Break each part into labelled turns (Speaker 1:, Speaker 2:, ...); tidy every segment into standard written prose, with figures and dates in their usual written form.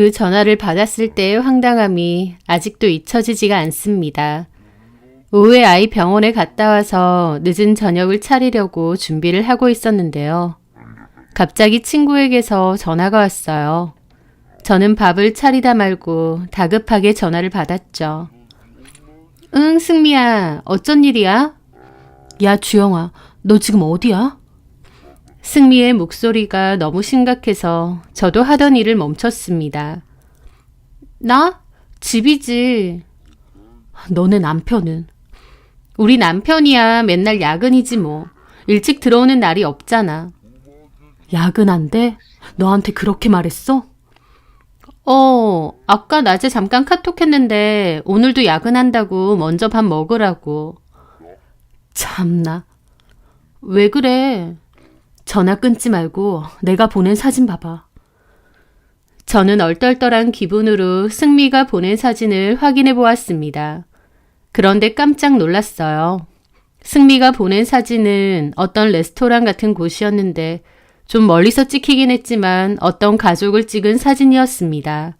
Speaker 1: 그 전화를 받았을 때의 황당함이 아직도 잊혀지지가 않습니다. 오후에 아이 병원에 갔다 와서 늦은 저녁을 차리려고 준비를 하고 있었는데요. 갑자기 친구에게서 전화가 왔어요. 저는 밥을 차리다 말고 다급하게 전화를 받았죠. 응, 승미야. 어쩐 일이야? 야, 주영아. 너 지금 어디야? 승미의 목소리가 너무 심각해서 저도 하던 일을 멈췄습니다. 나? 집이지. 너네 남편은? 우리 남편이야 맨날 야근이지 뭐. 일찍 들어오는 날이 없잖아. 야근한데? 너한테 그렇게 말했어? 아까 낮에 잠깐 카톡했는데 오늘도 야근한다고 먼저 밥 먹으라고. 참나. 왜 그래? 전화 끊지 말고 내가 보낸 사진 봐봐. 저는 얼떨떨한 기분으로 승미가 보낸 사진을 확인해 보았습니다. 그런데 깜짝 놀랐어요. 승미가 보낸 사진은 어떤 레스토랑 같은 곳이었는데 좀 멀리서 찍히긴 했지만 어떤 가족을 찍은 사진이었습니다.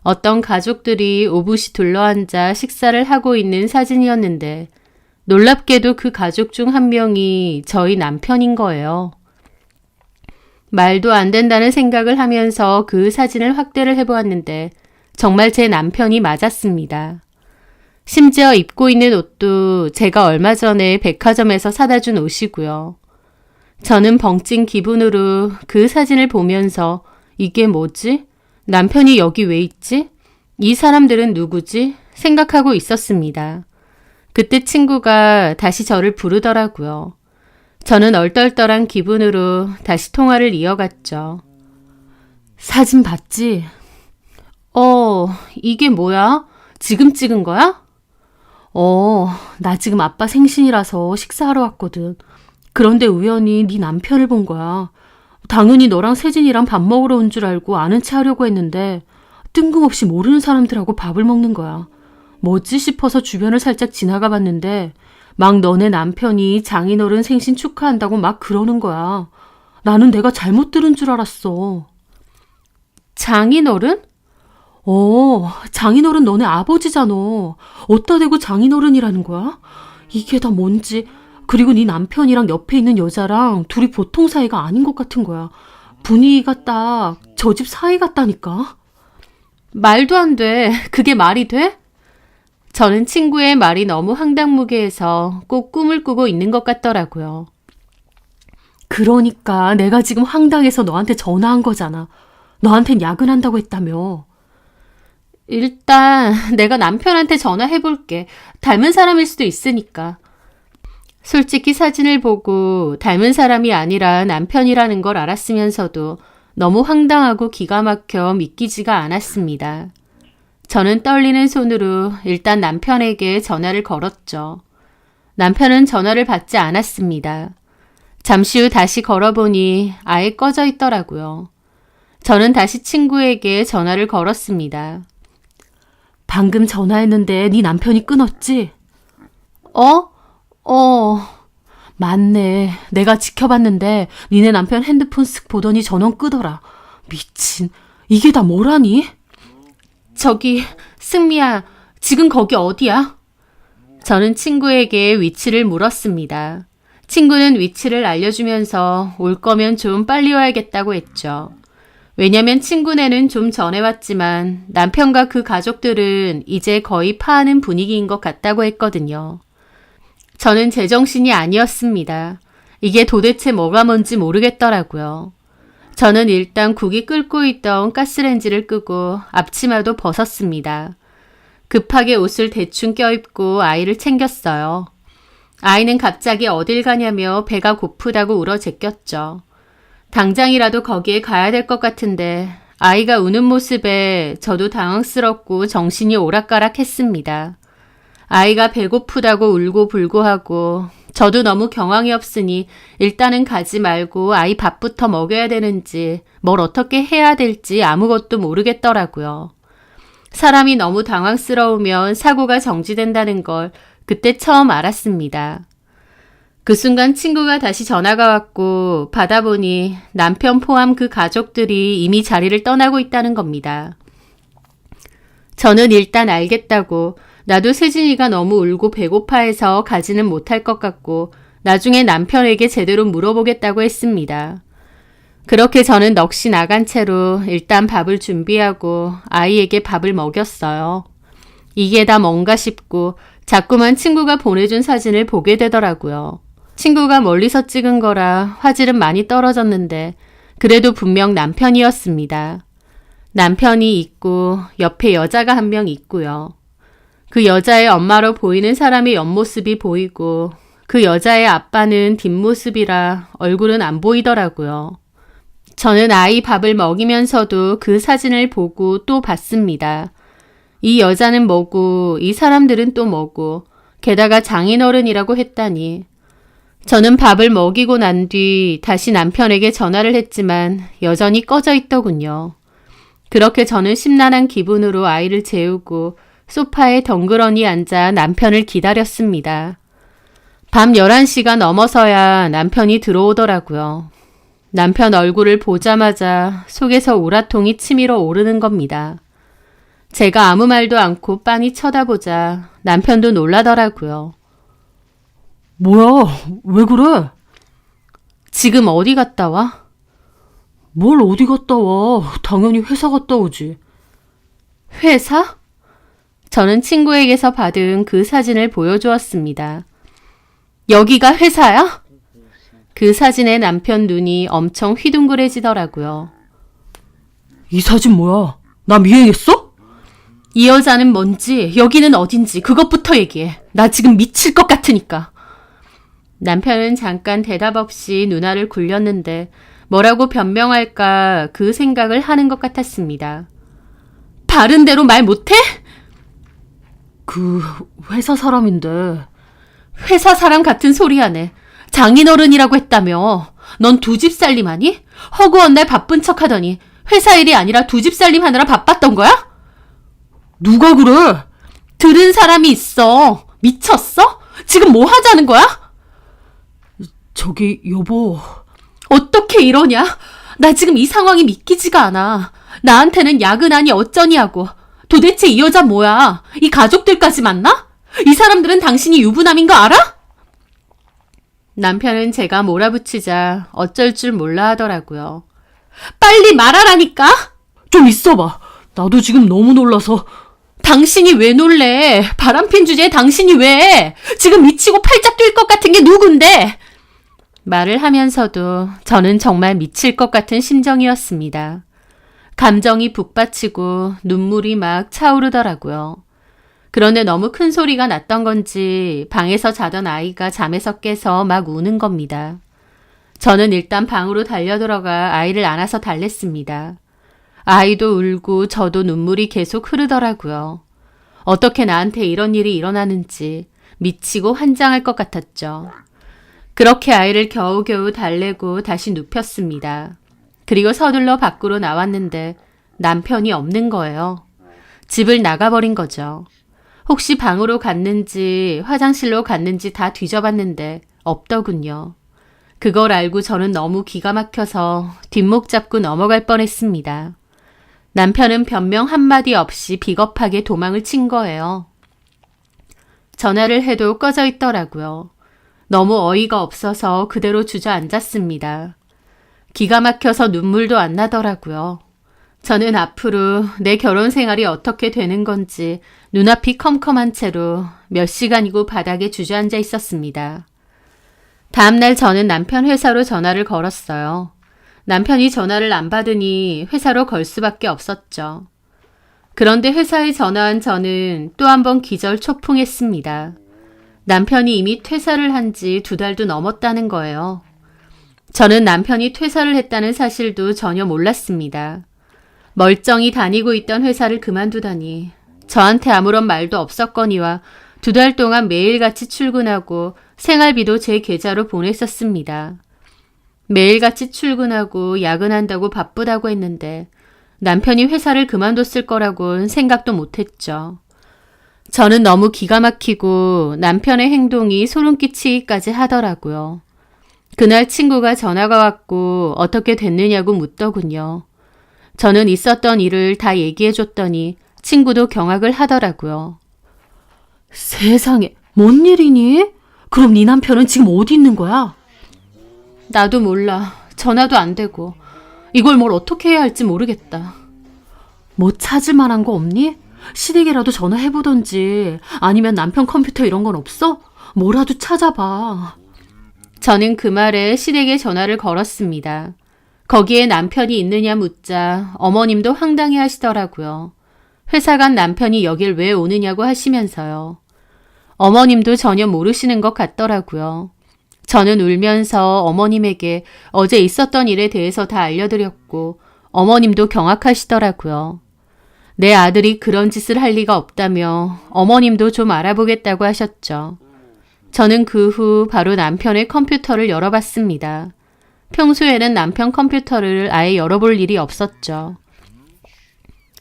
Speaker 1: 어떤 가족들이 오붓이 둘러앉아 식사를 하고 있는 사진이었는데 놀랍게도 그 가족 중 한 명이 저희 남편인 거예요. 말도 안 된다는 생각을 하면서 그 사진을 확대를 해보았는데 정말 제 남편이 맞았습니다. 심지어 입고 있는 옷도 제가 얼마 전에 백화점에서 사다 준 옷이고요. 저는 벙찐 기분으로 그 사진을 보면서 이게 뭐지? 남편이 여기 왜 있지? 이 사람들은 누구지? 생각하고 있었습니다. 그때 친구가 다시 저를 부르더라고요. 저는 얼떨떨한 기분으로 다시 통화를 이어갔죠. 사진 봤지? 이게 뭐야? 지금 찍은 거야? 나 지금 아빠 생신이라서 식사하러 왔거든. 그런데 우연히 네 남편을 본 거야. 당연히 너랑 세진이랑 밥 먹으러 온 줄 알고 아는 체 하려고 했는데 뜬금없이 모르는 사람들하고 밥을 먹는 거야. 뭐지 싶어서 주변을 살짝 지나가 봤는데 막 너네 남편이 장인어른 생신 축하한다고 막 그러는 거야. 나는 내가 잘못 들은 줄 알았어. 장인어른? 장인어른 너네 아버지잖아. 어디다 대고 장인어른이라는 거야? 이게 다 뭔지. 그리고 네 남편이랑 옆에 있는 여자랑 둘이 보통 사이가 아닌 것 같은 거야. 분위기가 딱 저 집 사이 같다니까. 말도 안 돼. 그게 말이 돼? 저는 친구의 말이 너무 황당무계해서 꼭 꿈을 꾸고 있는 것 같더라고요. 그러니까 내가 지금 황당해서 너한테 전화한 거잖아. 너한텐 야근한다고 했다며. 일단 내가 남편한테 전화해볼게. 닮은 사람일 수도 있으니까. 솔직히 사진을 보고 닮은 사람이 아니라 남편이라는 걸 알았으면서도 너무 황당하고 기가 막혀 믿기지가 않았습니다. 저는 떨리는 손으로 일단 남편에게 전화를 걸었죠. 남편은 전화를 받지 않았습니다. 잠시 후 다시 걸어보니 아예 꺼져 있더라고요. 저는 다시 친구에게 전화를 걸었습니다. 방금 전화했는데 네 남편이 끊었지? 맞네. 내가 지켜봤는데 니네 남편 핸드폰 쓱 보더니 전원 끄더라. 미친. 이게 다 뭐라니? 저기 승미야, 지금 거기 어디야? 저는 친구에게 위치를 물었습니다. 친구는 위치를 알려주면서 올 거면 좀 빨리 와야겠다고 했죠. 왜냐면 친구네는 좀 전에 왔지만 남편과 그 가족들은 이제 거의 파하는 분위기인 것 같다고 했거든요. 저는 제정신이 아니었습니다. 이게 도대체 뭐가 뭔지 모르겠더라고요. 저는 일단 국이 끓고 있던 가스레인지를 끄고 앞치마도 벗었습니다. 급하게 옷을 대충 껴입고 아이를 챙겼어요. 아이는 갑자기 어딜 가냐며 배가 고프다고 울어 제꼈죠. 당장이라도 거기에 가야 될 것 같은데 아이가 우는 모습에 저도 당황스럽고 정신이 오락가락했습니다. 아이가 배고프다고 울고 불고하고 저도 너무 경황이 없으니 일단은 가지 말고 아이 밥부터 먹여야 되는지 뭘 어떻게 해야 될지 아무것도 모르겠더라고요. 사람이 너무 당황스러우면 사고가 정지된다는 걸 그때 처음 알았습니다. 그 순간 친구가 다시 전화가 왔고 받아보니 남편 포함 그 가족들이 이미 자리를 떠나고 있다는 겁니다. 저는 일단 알겠다고, 나도 세진이가 너무 울고 배고파해서 가지는 못할 것 같고 나중에 남편에게 제대로 물어보겠다고 했습니다. 그렇게 저는 넋이 나간 채로 일단 밥을 준비하고 아이에게 밥을 먹였어요. 이게 다 뭔가 싶고 자꾸만 친구가 보내준 사진을 보게 되더라고요. 친구가 멀리서 찍은 거라 화질은 많이 떨어졌는데 그래도 분명 남편이었습니다. 남편이 있고 옆에 여자가 한 명 있고요. 그 여자의 엄마로 보이는 사람의 옆모습이 보이고 그 여자의 아빠는 뒷모습이라 얼굴은 안 보이더라고요. 저는 아이 밥을 먹이면서도 그 사진을 보고 또 봤습니다. 이 여자는 뭐고 이 사람들은 또 뭐고 게다가 장인어른이라고 했다니. 저는 밥을 먹이고 난 뒤 다시 남편에게 전화를 했지만 여전히 꺼져 있더군요. 그렇게 저는 심란한 기분으로 아이를 재우고 소파에 덩그러니 앉아 남편을 기다렸습니다. 밤 11시가 넘어서야 남편이 들어오더라고요. 남편 얼굴을 보자마자 속에서 우라통이 치밀어 오르는 겁니다. 제가 아무 말도 않고 빤히 쳐다보자 남편도 놀라더라고요.
Speaker 2: 뭐야, 왜 그래?
Speaker 1: 지금 어디 갔다 와?
Speaker 2: 뭘 어디 갔다 와? 당연히 회사 갔다 오지.
Speaker 1: 회사? 저는 친구에게서 받은 그 사진을 보여주었습니다. 여기가 회사야? 그 사진에 남편 눈이 엄청 휘둥그레지더라고요.
Speaker 2: 이 사진 뭐야? 나 미행했어?
Speaker 1: 이 여자는 뭔지 여기는 어딘지 그것부터 얘기해. 나 지금 미칠 것 같으니까. 남편은 잠깐 대답 없이 눈알을 굴렸는데 뭐라고 변명할까 그 생각을 하는 것 같았습니다. 바른 대로 말 못해?
Speaker 2: 그 회사 사람인데.
Speaker 1: 회사 사람 같은 소리 하네. 장인어른이라고 했다며. 넌 두 집 살림하니? 허구한 날 바쁜 척 하더니 회사 일이 아니라 두 집 살림 하느라 바빴던 거야?
Speaker 2: 누가 그래?
Speaker 1: 들은 사람이 있어. 미쳤어? 지금 뭐 하자는 거야?
Speaker 2: 저기 여보.
Speaker 1: 어떻게 이러냐? 나 지금 이 상황이 믿기지가 않아. 나한테는 야근하니 어쩌니 하고. 도대체 이 여자 뭐야? 이 가족들까지 만나? 이 사람들은 당신이 유부남인 거 알아? 남편은 제가 몰아붙이자 어쩔 줄 몰라 하더라고요. 빨리 말하라니까?
Speaker 2: 좀 있어봐. 나도 지금 너무 놀라서.
Speaker 1: 당신이 왜 놀래? 바람핀 주제에 당신이 왜? 지금 미치고 팔짝 뛸 것 같은 게 누군데? 말을 하면서도 저는 정말 미칠 것 같은 심정이었습니다. 감정이 북받치고 눈물이 막 차오르더라고요. 그런데 너무 큰 소리가 났던 건지 방에서 자던 아이가 잠에서 깨서 막 우는 겁니다. 저는 일단 방으로 달려들어가 아이를 안아서 달랬습니다. 아이도 울고 저도 눈물이 계속 흐르더라고요. 어떻게 나한테 이런 일이 일어나는지 미치고 환장할 것 같았죠. 그렇게 아이를 겨우겨우 달래고 다시 눕혔습니다. 그리고 서둘러 밖으로 나왔는데 남편이 없는 거예요. 집을 나가버린 거죠. 혹시 방으로 갔는지 화장실로 갔는지 다 뒤져봤는데 없더군요. 그걸 알고 저는 너무 기가 막혀서 뒷목 잡고 넘어갈 뻔했습니다. 남편은 변명 한마디 없이 비겁하게 도망을 친 거예요. 전화를 해도 꺼져 있더라고요. 너무 어이가 없어서 그대로 주저앉았습니다. 기가 막혀서 눈물도 안 나더라고요. 저는 앞으로 내 결혼 생활이 어떻게 되는 건지 눈앞이 컴컴한 채로 몇 시간이고 바닥에 주저앉아 있었습니다. 다음날 저는 남편 회사로 전화를 걸었어요. 남편이 전화를 안 받으니 회사로 걸 수밖에 없었죠. 그런데 회사에 전화한 저는 또 한 번 기절초풍했습니다. 남편이 이미 퇴사를 한 지 2달도 넘었다는 거예요. 저는 남편이 퇴사를 했다는 사실도 전혀 몰랐습니다. 멀쩡히 다니고 있던 회사를 그만두다니 저한테 아무런 말도 없었거니와 2달 동안 매일같이 출근하고 생활비도 제 계좌로 보냈었습니다. 매일같이 출근하고 야근한다고 바쁘다고 했는데 남편이 회사를 그만뒀을 거라고는 생각도 못했죠. 저는 너무 기가 막히고 남편의 행동이 소름 끼치기까지 하더라고요. 그날 친구가 전화가 왔고 어떻게 됐느냐고 묻더군요. 저는 있었던 일을 다 얘기해줬더니 친구도 경악을 하더라고요.
Speaker 2: 세상에, 뭔 일이니? 그럼 네 남편은 지금 어디 있는 거야?
Speaker 1: 나도 몰라. 전화도 안 되고. 이걸 뭘 어떻게 해야 할지 모르겠다.
Speaker 2: 뭐 찾을 만한 거 없니? 시댁이라도 전화해보던지 아니면 남편 컴퓨터 이런 건 없어? 뭐라도 찾아봐.
Speaker 1: 저는 그 말에 시댁에 전화를 걸었습니다. 거기에 남편이 있느냐 묻자 어머님도 황당해 하시더라고요. 회사 간 남편이 여길 왜 오느냐고 하시면서요. 어머님도 전혀 모르시는 것 같더라고요. 저는 울면서 어머님에게 어제 있었던 일에 대해서 다 알려드렸고 어머님도 경악하시더라고요. 내 아들이 그런 짓을 할 리가 없다며 어머님도 좀 알아보겠다고 하셨죠. 저는 그 후 바로 남편의 컴퓨터를 열어봤습니다. 평소에는 남편 컴퓨터를 아예 열어볼 일이 없었죠.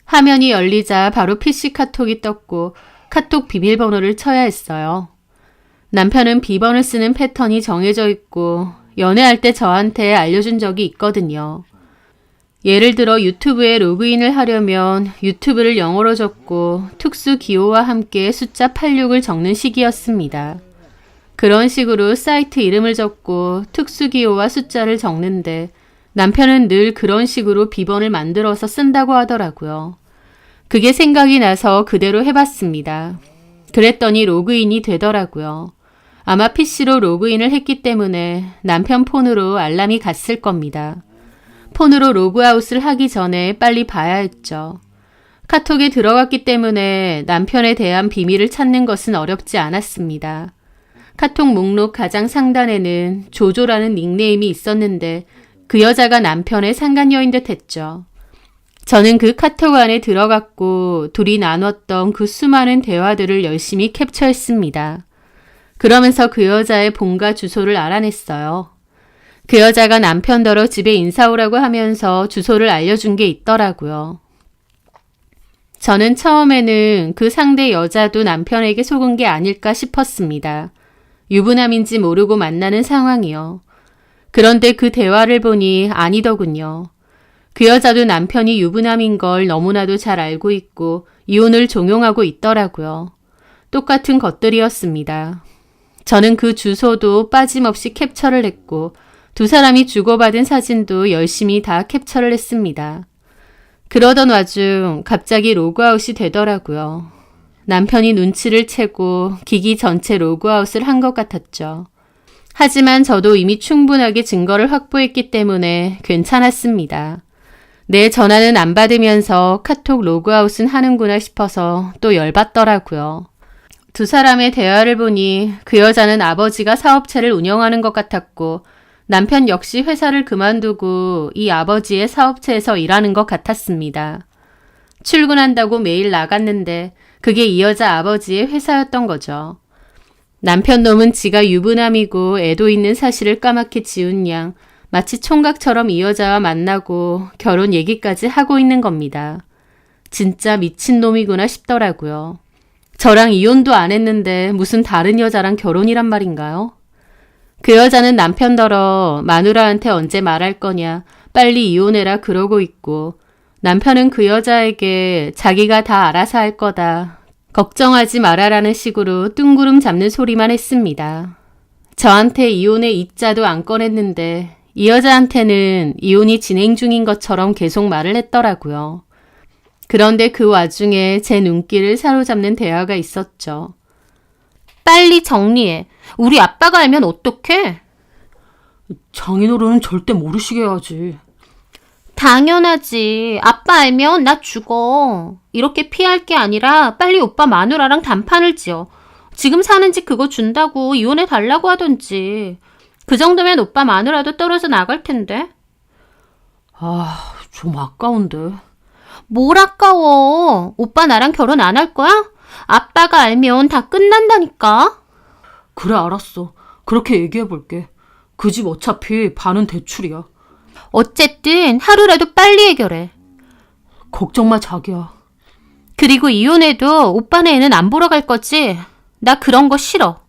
Speaker 1: 화면이 열리자 바로 PC 카톡이 떴고 카톡 비밀번호를 쳐야 했어요. 남편은 비번을 쓰는 패턴이 정해져 있고 연애할 때 저한테 알려준 적이 있거든요. 예를 들어 유튜브에 로그인을 하려면 유튜브를 영어로 적고 특수 기호와 함께 숫자 86을 적는 식이었습니다. 그런 식으로 사이트 이름을 적고 특수 기호와 숫자를 적는데 남편은 늘 그런 식으로 비번을 만들어서 쓴다고 하더라고요. 그게 생각이 나서 그대로 해봤습니다. 그랬더니 로그인이 되더라고요. 아마 PC로 로그인을 했기 때문에 남편 폰으로 알람이 갔을 겁니다. 폰으로 로그아웃을 하기 전에 빨리 봐야 했죠. 카톡에 들어갔기 때문에 남편에 대한 비밀을 찾는 것은 어렵지 않았습니다. 카톡 목록 가장 상단에는 조조라는 닉네임이 있었는데 그 여자가 남편의 상간녀인 듯 했죠. 저는 그 카톡 안에 들어갔고 둘이 나눴던 그 수많은 대화들을 열심히 캡처했습니다. 그러면서 그 여자의 본가 주소를 알아냈어요. 그 여자가 남편더러 집에 인사 오라고 하면서 주소를 알려준 게 있더라고요. 저는 처음에는 그 상대 여자도 남편에게 속은 게 아닐까 싶었습니다. 유부남인지 모르고 만나는 상황이요. 그런데 그 대화를 보니 아니더군요. 그 여자도 남편이 유부남인 걸 너무나도 잘 알고 있고 이혼을 종용하고 있더라고요. 똑같은 것들이었습니다. 저는 그 주소도 빠짐없이 캡처를 했고 두 사람이 주고받은 사진도 열심히 다 캡처를 했습니다. 그러던 와중 갑자기 로그아웃이 되더라고요. 남편이 눈치를 채고 기기 전체 로그아웃을 한 것 같았죠. 하지만 저도 이미 충분하게 증거를 확보했기 때문에 괜찮았습니다. 내 전화는 안 받으면서 카톡 로그아웃은 하는구나 싶어서 또 열받더라고요. 두 사람의 대화를 보니 그 여자는 아버지가 사업체를 운영하는 것 같았고 남편 역시 회사를 그만두고 이 아버지의 사업체에서 일하는 것 같았습니다. 출근한다고 매일 나갔는데 그게 이 여자 아버지의 회사였던 거죠. 남편 놈은 지가 유부남이고 애도 있는 사실을 까맣게 지운 양 마치 총각처럼 이 여자와 만나고 결혼 얘기까지 하고 있는 겁니다. 진짜 미친놈이구나 싶더라고요. 저랑 이혼도 안 했는데 무슨 다른 여자랑 결혼이란 말인가요? 그 여자는 남편더러 마누라한테 언제 말할 거냐 빨리 이혼해라 그러고 있고 남편은 그 여자에게 자기가 다 알아서 할 거다. 걱정하지 말아라는 식으로 뜬구름 잡는 소리만 했습니다. 저한테 이혼의 이자도 안 꺼냈는데 이 여자한테는 이혼이 진행 중인 것처럼 계속 말을 했더라고요. 그런데 그 와중에 제 눈길을 사로잡는 대화가 있었죠. 빨리 정리해. 우리 아빠가 알면 어떡해?
Speaker 2: 장인어른은 절대 모르시게 해야지.
Speaker 1: 당연하지. 아빠 알면 나 죽어. 이렇게 피할 게 아니라 빨리 오빠 마누라랑 단판을 지어. 지금 사는 집 그거 준다고 이혼해 달라고 하던지. 그 정도면 오빠 마누라도 떨어져 나갈 텐데.
Speaker 2: 아, 좀 아까운데.
Speaker 1: 뭘 아까워. 오빠 나랑 결혼 안 할 거야? 아빠가 알면 다 끝난다니까.
Speaker 2: 그래, 알았어. 그렇게 얘기해볼게. 그 집 어차피 반은 대출이야.
Speaker 1: 어쨌든 하루라도 빨리 해결해.
Speaker 2: 걱정 마, 자기야.
Speaker 1: 그리고 이혼해도 오빠네 애는 안 보러 갈 거지? 나 그런 거 싫어.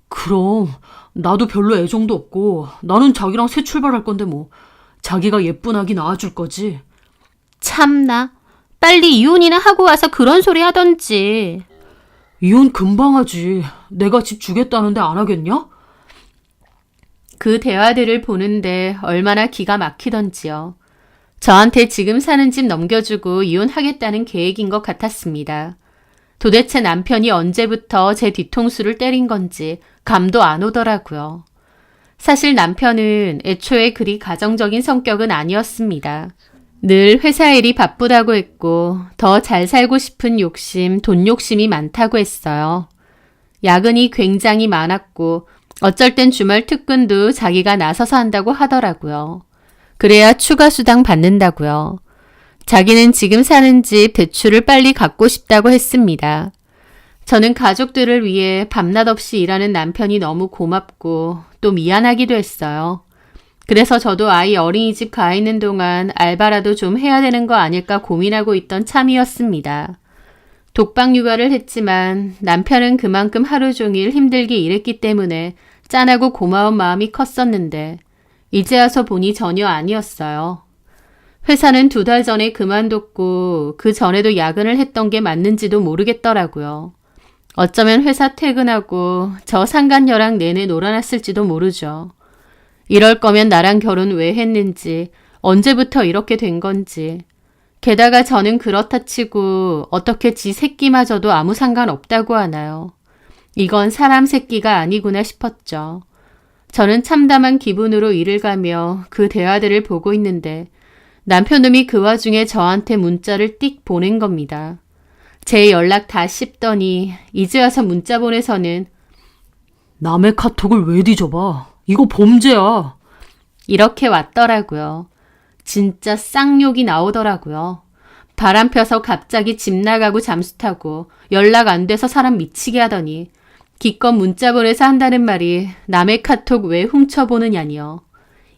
Speaker 2: 그럼 나도 별로 애정도 없고 나는 자기랑 새 출발할 건데 뭐. 자기가 예쁜 아기 낳아줄 거지.
Speaker 1: 참나. 빨리 이혼이나 하고 와서 그런 소리 하던지.
Speaker 2: 이혼 금방 하지. 내가 집 주겠다는데 안 하겠냐?
Speaker 1: 그 대화들을 보는데 얼마나 기가 막히던지요. 저한테 지금 사는 집 넘겨주고 이혼하겠다는 계획인 것 같았습니다. 도대체 남편이 언제부터 제 뒤통수를 때린 건지 감도 안 오더라고요. 사실 남편은 애초에 그리 가정적인 성격은 아니었습니다. 늘 회사 일이 바쁘다고 했고 더 잘 살고 싶은 욕심, 돈 욕심이 많다고 했어요. 야근이 굉장히 많았고 어쩔 땐 주말 특근도 자기가 나서서 한다고 하더라고요. 그래야 추가 수당 받는다고요. 자기는 지금 사는 집 대출을 빨리 갚고 싶다고 했습니다. 저는 가족들을 위해 밤낮 없이 일하는 남편이 너무 고맙고 또 미안하기도 했어요. 그래서 저도 아이 어린이집 가 있는 동안 알바라도 좀 해야 되는 거 아닐까 고민하고 있던 참이었습니다. 독박 육아를 했지만 남편은 그만큼 하루 종일 힘들게 일했기 때문에 짠하고 고마운 마음이 컸었는데 이제 와서 보니 전혀 아니었어요. 회사는 2달 전에 그만뒀고 그 전에도 야근을 했던 게 맞는지도 모르겠더라고요. 어쩌면 회사 퇴근하고 저 상간녀랑 내내 놀아놨을지도 모르죠. 이럴 거면 나랑 결혼 왜 했는지, 언제부터 이렇게 된 건지. 게다가 저는 그렇다 치고 어떻게 지 새끼마저도 아무 상관없다고 하나요. 이건 사람 새끼가 아니구나 싶었죠. 저는 참담한 기분으로 일을 가며 그 대화들을 보고 있는데 남편놈이 그 와중에 저한테 문자를 띡 보낸 겁니다. 제 연락 다 씹더니 이제 와서 문자 보내서는
Speaker 2: 남의 카톡을 왜 뒤져봐? 이거 범죄야.
Speaker 1: 이렇게 왔더라고요. 진짜 쌍욕이 나오더라고요. 바람 펴서 갑자기 집 나가고 잠수 타고 연락 안 돼서 사람 미치게 하더니 기껏 문자 보내서 한다는 말이 남의 카톡 왜 훔쳐보느냐니요.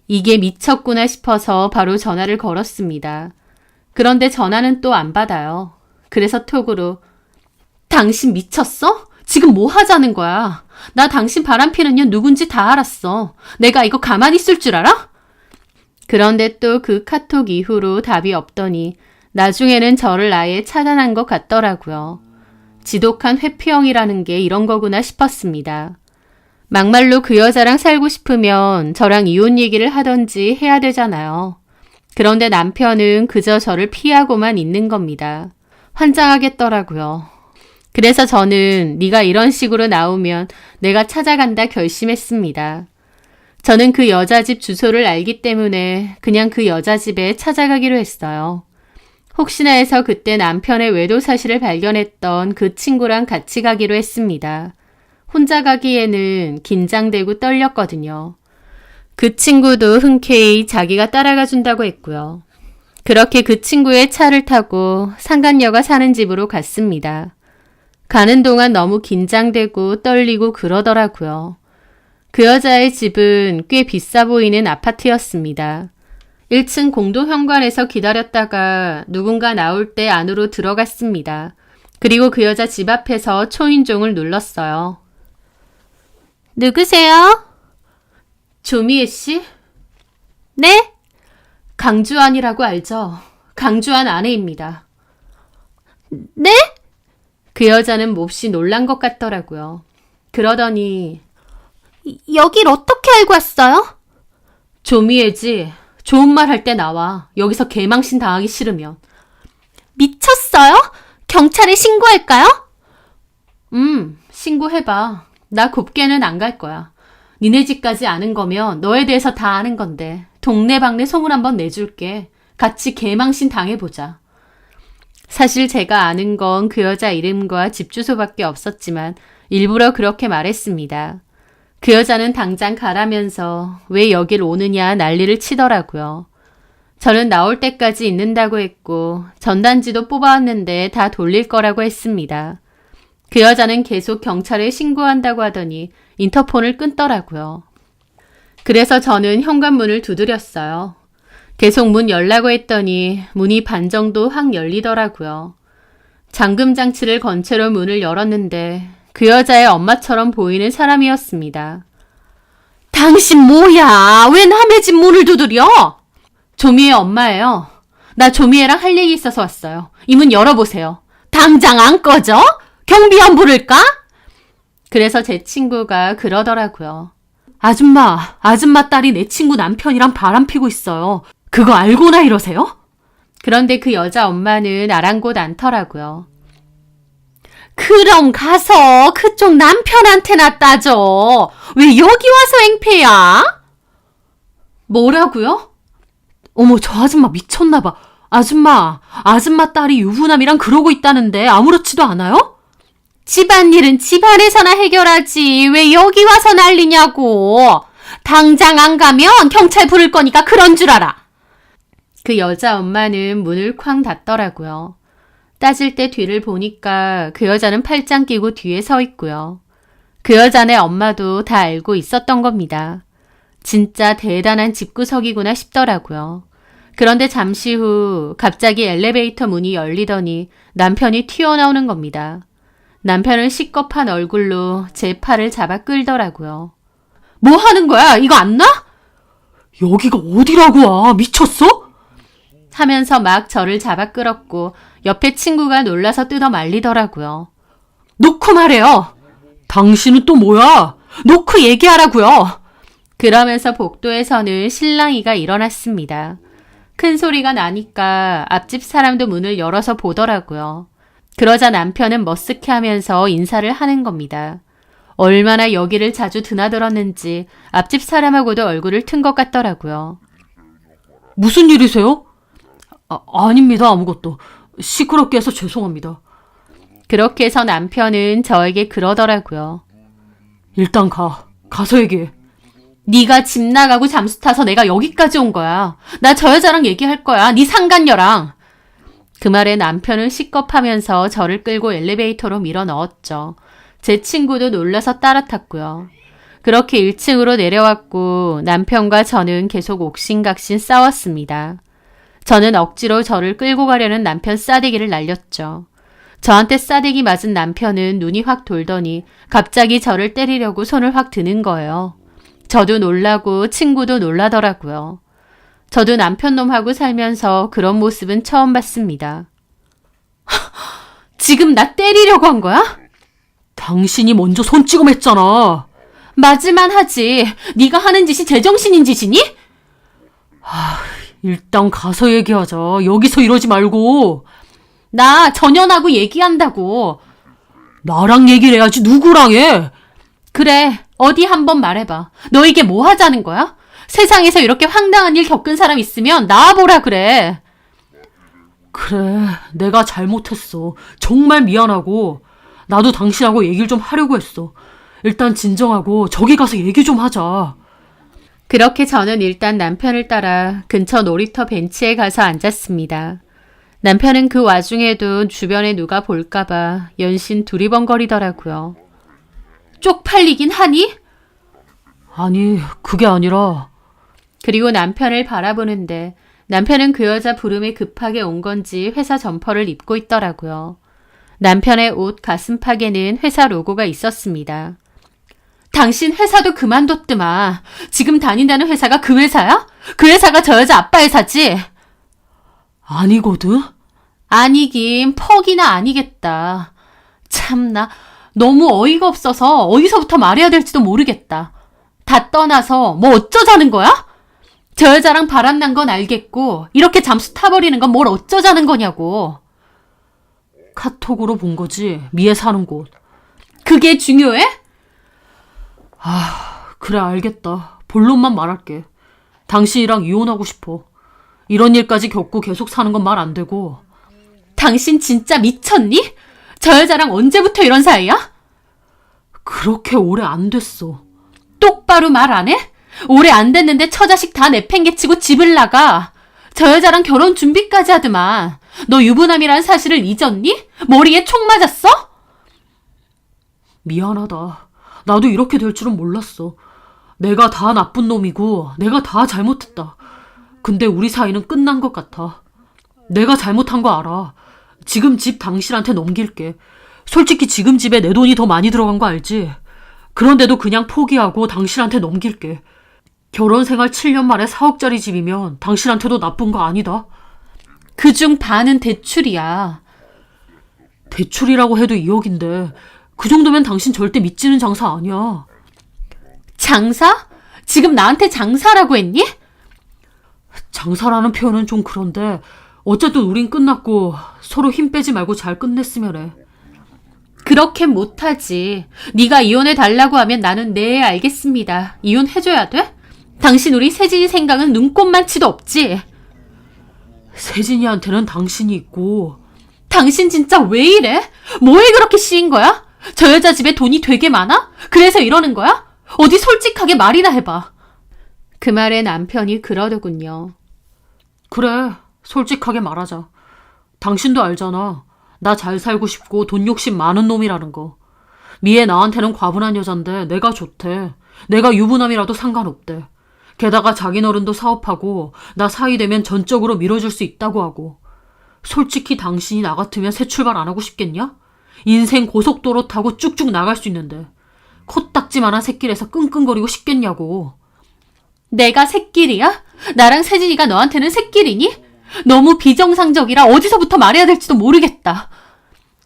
Speaker 1: 이게 미쳤구나 싶어서 바로 전화를 걸었습니다. 그런데 전화는 또 안 받아요. 그래서 톡으로 당신 미쳤어? 지금 뭐 하자는 거야? 나 당신 바람피는 년 누군지 다 알았어. 내가 이거 가만히 있을 줄 알아? 그런데 또 그 카톡 이후로 답이 없더니 나중에는 저를 아예 차단한 것 같더라고요. 지독한 회피형이라는 게 이런 거구나 싶었습니다. 막말로 그 여자랑 살고 싶으면 저랑 이혼 얘기를 하던지 해야 되잖아요. 그런데 남편은 그저 저를 피하고만 있는 겁니다. 환장하겠더라고요. 그래서 저는 네가 이런 식으로 나오면 내가 찾아간다 결심했습니다. 저는 그 여자 집 주소를 알기 때문에 그냥 그 여자 집에 찾아가기로 했어요. 혹시나 해서 그때 남편의 외도 사실을 발견했던 그 친구랑 같이 가기로 했습니다. 혼자 가기에는 긴장되고 떨렸거든요. 그 친구도 흔쾌히 자기가 따라가 준다고 했고요. 그렇게 그 친구의 차를 타고 상간녀가 사는 집으로 갔습니다. 가는 동안 너무 긴장되고 떨리고 그러더라고요. 그 여자의 집은 꽤 비싸 보이는 아파트였습니다. 1층 공동현관에서 기다렸다가 누군가 나올 때 안으로 들어갔습니다. 그리고 그 여자 집 앞에서 초인종을 눌렀어요. 누구세요? 조미애 씨? 네? 강주환이라고 알죠? 강주환 아내입니다. 네? 그 여자는 몹시 놀란 것 같더라고요. 그러더니 여길 어떻게 알고 왔어요? 조미애지. 좋은 말 할 때 나와. 여기서 개망신 당하기 싫으면. 미쳤어요? 경찰에 신고할까요? 신고해봐. 나 곱게는 안 갈 거야. 니네 집까지 아는 거면 너에 대해서 다 아는 건데 동네방네 소문 한번 내줄게. 같이 개망신 당해보자. 사실 제가 아는 건 그 여자 이름과 집 주소밖에 없었지만 일부러 그렇게 말했습니다. 그 여자는 당장 가라면서 왜 여길 오느냐 난리를 치더라고요. 저는 나올 때까지 있는다고 했고 전단지도 뽑아왔는데 다 돌릴 거라고 했습니다. 그 여자는 계속 경찰에 신고한다고 하더니 인터폰을 끊더라고요. 그래서 저는 현관문을 두드렸어요. 계속 문 열라고 했더니 문이 반 정도 확 열리더라고요. 잠금 장치를 건 채로 문을 열었는데 그 여자의 엄마처럼 보이는 사람이었습니다. 당신 뭐야? 왜 남의 집 문을 두드려? 조미의 엄마예요. 나 조미애랑 할 얘기 있어서 왔어요. 이 문 열어보세요. 당장 안 꺼져? 경비원 부를까? 그래서 제 친구가 그러더라고요. 아줌마 딸이 내 친구 남편이랑 바람피고 있어요. 그거 알고나 이러세요? 그런데 그 여자 엄마는 아랑곳 않더라고요. 그럼 가서 그쪽 남편한테나 따져. 왜 여기 와서 앵패야? 뭐라고요? 어머, 저 아줌마 미쳤나봐. 아줌마 딸이 유부남이랑 그러고 있다는데 아무렇지도 않아요? 집안일은 집안에서나 해결하지. 왜 여기 와서 난리냐고. 당장 안 가면 경찰 부를 거니까 그런 줄 알아. 그 여자 엄마는 문을 쾅 닫더라고요. 따질 때 뒤를 보니까 그 여자는 팔짱 끼고 뒤에 서 있고요. 그 여자네 엄마도 다 알고 있었던 겁니다. 진짜 대단한 집구석이구나 싶더라고요. 그런데 잠시 후 갑자기 엘리베이터 문이 열리더니 남편이 튀어나오는 겁니다. 남편은 시겁한 얼굴로 제 팔을 잡아 끌더라고요. 뭐 하는 거야? 이거 안 나?
Speaker 2: 여기가 어디라고 미쳤어?
Speaker 1: 하면서 막 저를 잡아 끌었고 옆에 친구가 놀라서 뜯어 말리더라고요.
Speaker 2: 놓고 말해요. 당신은 또 뭐야? 놓고 얘기하라고요.
Speaker 1: 그러면서 복도에서는 실랑이가 일어났습니다. 큰 소리가 나니까 앞집 사람도 문을 열어서 보더라고요. 그러자 남편은 머쓱해하면서 인사를 하는 겁니다. 얼마나 여기를 자주 드나들었는지 앞집 사람하고도 얼굴을 튼 것 같더라고요.
Speaker 2: 무슨 일이세요? 아닙니다. 아무것도. 시끄럽게 해서 죄송합니다.
Speaker 1: 그렇게 해서 남편은 저에게 그러더라고요.
Speaker 2: 일단 가서 얘기해.
Speaker 1: 네가 집 나가고 잠수 타서 내가 여기까지 온 거야. 나 저 여자랑 얘기할 거야. 네 상간녀랑. 그 말에 남편은 시겁하면서 저를 끌고 엘리베이터로 밀어 넣었죠. 제 친구도 놀라서 따라 탔고요. 그렇게 1층으로 내려왔고 남편과 저는 계속 옥신각신 싸웠습니다. 저는 억지로 저를 끌고 가려는 남편 싸대기를 날렸죠. 저한테 싸대기 맞은 남편은 눈이 확 돌더니 갑자기 저를 때리려고 손을 확 드는 거예요. 저도 놀라고 친구도 놀라더라고요. 저도 남편 놈하고 살면서 그런 모습은 처음 봤습니다. 지금 나 때리려고 한 거야?
Speaker 2: 당신이 먼저 손찌검했잖아.
Speaker 1: 맞을만 하지. 네가 하는 짓이 제정신인 짓이니?
Speaker 2: 일단 가서 얘기하자. 여기서 이러지 말고.
Speaker 1: 나 전현하고 얘기한다고.
Speaker 2: 나랑 얘기를 해야지 누구랑 해.
Speaker 1: 그래, 어디 한번 말해봐. 너 이게 뭐 하자는 거야? 세상에서 이렇게 황당한 일 겪은 사람 있으면 나와보라 그래.
Speaker 2: 그래, 내가 잘못했어. 정말 미안하고. 나도 당신하고 얘기를 좀 하려고 했어. 일단 진정하고 저기 가서 얘기 좀 하자.
Speaker 1: 그렇게 저는 일단 남편을 따라 근처 놀이터 벤치에 가서 앉았습니다. 남편은 그 와중에도 주변에 누가 볼까봐 연신 두리번거리더라고요. 쪽팔리긴 하니?
Speaker 2: 아니, 그게 아니라.
Speaker 1: 그리고 남편을 바라보는데 남편은 그 여자 부름에 급하게 온 건지 회사 점퍼를 입고 있더라고요. 남편의 옷 가슴팍에는 회사 로고가 있었습니다. 당신 회사도 그만뒀더만. 지금 다닌다는 회사가 그 회사야? 그 회사가 저 여자 아빠 회사지?
Speaker 2: 아니거든?
Speaker 1: 아니긴 퍽이나 아니겠다. 참나 너무 어이가 없어서 어디서부터 말해야 될지도 모르겠다. 다 떠나서 뭐 어쩌자는 거야? 저 여자랑 바람난 건 알겠고 이렇게 잠수 타버리는 건 뭘 어쩌자는 거냐고.
Speaker 2: 카톡으로 본 거지. 미애 사는 곳.
Speaker 1: 그게 중요해?
Speaker 2: 그래, 알겠다. 본론만 말할게. 당신이랑 이혼하고 싶어. 이런 일까지 겪고 계속 사는 건 말 안 되고.
Speaker 1: 당신 진짜 미쳤니? 저 여자랑 언제부터 이런 사이야?
Speaker 2: 그렇게 오래 안 됐어.
Speaker 1: 똑바로 말 안 해? 오래 안 됐는데 처자식 다 내팽개치고 집을 나가. 저 여자랑 결혼 준비까지 하더만. 너 유부남이란 사실을 잊었니? 머리에 총 맞았어?
Speaker 2: 미안하다. 나도 이렇게 될 줄은 몰랐어. 내가 다 나쁜 놈이고 내가 다 잘못했다. 근데 우리 사이는 끝난 것 같아. 내가 잘못한 거 알아. 지금 집 당신한테 넘길게. 솔직히 지금 집에 내 돈이 더 많이 들어간 거 알지? 그런데도 그냥 포기하고 당신한테 넘길게. 결혼 생활 7년 만에 4억짜리 집이면 당신한테도 나쁜 거 아니다.
Speaker 1: 그중 반은 대출이야.
Speaker 2: 대출이라고 해도 2억인데 그 정도면 당신 절대 믿지는 장사 아니야.
Speaker 1: 장사? 지금 나한테 장사라고 했니?
Speaker 2: 장사라는 표현은 좀 그런데 어쨌든 우린 끝났고 서로 힘 빼지 말고 잘 끝냈으면 해.
Speaker 1: 그렇게 못하지. 네가 이혼해달라고 하면 나는 네, 알겠습니다. 이혼해줘야 돼? 당신 우리 세진이 생각은 눈꼽만치도 없지.
Speaker 2: 세진이한테는 당신이 있고.
Speaker 1: 당신 진짜 왜 이래? 뭐에 그렇게 씌인 거야? 저 여자 집에 돈이 되게 많아? 그래서 이러는 거야? 어디 솔직하게 말이나 해봐. 그 말에 남편이 그러더군요.
Speaker 2: 그래, 솔직하게 말하자. 당신도 알잖아. 나 잘 살고 싶고 돈 욕심 많은 놈이라는 거. 미애 나한테는 과분한 여잔데 내가 좋대. 내가 유부남이라도 상관없대. 게다가 자기 어른도 사업하고 나 사이 되면 전적으로 밀어줄 수 있다고 하고. 솔직히 당신이 나 같으면 새 출발 안 하고 싶겠냐? 인생 고속도로 타고 쭉쭉 나갈 수 있는데 코딱지만한 새끼에서 끙끙거리고 싶겠냐고.
Speaker 1: 내가 새끼리야? 나랑 세진이가 너한테는 새끼리니? 너무 비정상적이라 어디서부터 말해야 될지도 모르겠다.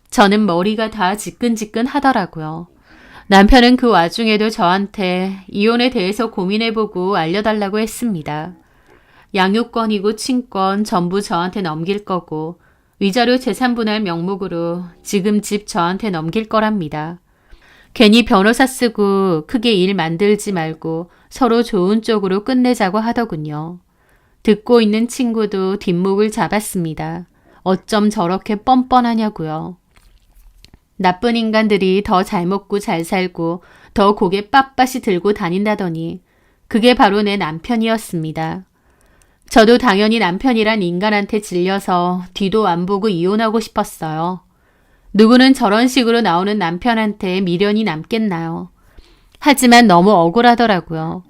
Speaker 1: 저는 머리가 다 지끈지끈 하더라고요. 남편은 그 와중에도 저한테 이혼에 대해서 고민해보고 알려달라고 했습니다. 양육권이고 친권 전부 저한테 넘길 거고 위자료 재산분할 명목으로 지금 집 저한테 넘길 거랍니다. 괜히 변호사 쓰고 크게 일 만들지 말고 서로 좋은 쪽으로 끝내자고 하더군요. 듣고 있는 친구도 뒷목을 잡았습니다. 어쩜 저렇게 뻔뻔하냐고요. 나쁜 인간들이 더 잘 먹고 잘 살고 더 고개 빳빳이 들고 다닌다더니 그게 바로 내 남편이었습니다. 저도 당연히 남편이란 인간한테 질려서 뒤도 안 보고 이혼하고 싶었어요. 누구는 저런 식으로 나오는 남편한테 미련이 남겠나요? 하지만 너무 억울하더라고요.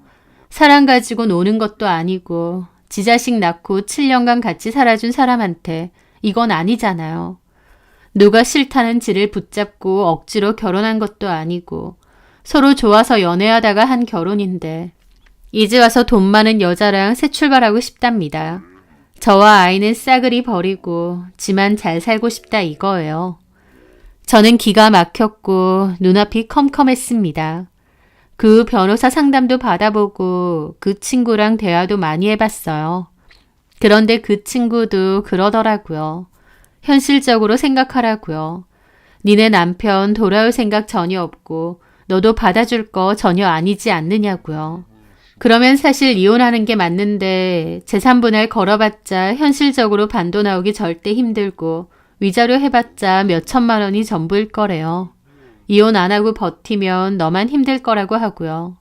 Speaker 1: 사랑 가지고 노는 것도 아니고 지 자식 낳고 7년간 같이 살아준 사람한테 이건 아니잖아요. 누가 싫다는 지를 붙잡고 억지로 결혼한 것도 아니고 서로 좋아서 연애하다가 한 결혼인데 이제 와서 돈 많은 여자랑 새 출발하고 싶답니다. 저와 아이는 싸그리 버리고 지만 잘 살고 싶다 이거예요. 저는 기가 막혔고 눈앞이 컴컴했습니다. 그 변호사 상담도 받아보고 그 친구랑 대화도 많이 해봤어요. 그런데 그 친구도 그러더라고요. 현실적으로 생각하라고요. 니네 남편 돌아올 생각 전혀 없고 너도 받아줄 거 전혀 아니지 않느냐고요. 그러면 사실 이혼하는 게 맞는데 재산분할 걸어봤자 현실적으로 반도 나오기 절대 힘들고 위자료 해봤자 몇 천만 원이 전부일 거래요. 이혼 안 하고 버티면 너만 힘들 거라고 하고요.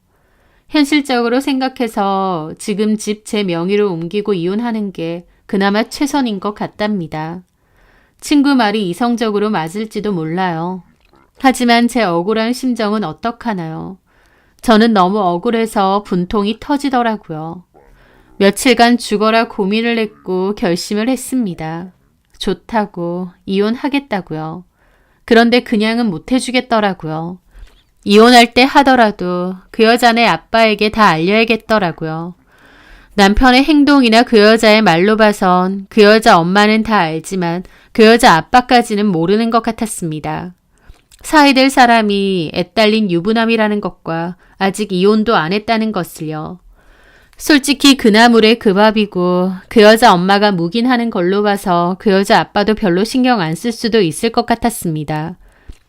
Speaker 1: 현실적으로 생각해서 지금 집 제 명의로 옮기고 이혼하는 게 그나마 최선인 것 같답니다. 친구 말이 이성적으로 맞을지도 몰라요. 하지만 제 억울한 심정은 어떡하나요? 저는 너무 억울해서 분통이 터지더라고요. 며칠간 죽어라 고민을 했고 결심을 했습니다. 좋다고 이혼하겠다고요. 그런데 그냥은 못 해주겠더라고요. 이혼할 때 하더라도 그 여자네 아빠에게 다 알려야겠더라고요. 남편의 행동이나 그 여자의 말로 봐선 그 여자 엄마는 다 알지만 그 여자 아빠까지는 모르는 것 같았습니다. 사이될 사람이 애딸린 유부남이라는 것과 아직 이혼도 안 했다는 것을요. 솔직히 그 나물에 그 밥이고 그 여자 엄마가 묵인하는 걸로 봐서 그 여자 아빠도 별로 신경 안 쓸 수도 있을 것 같았습니다.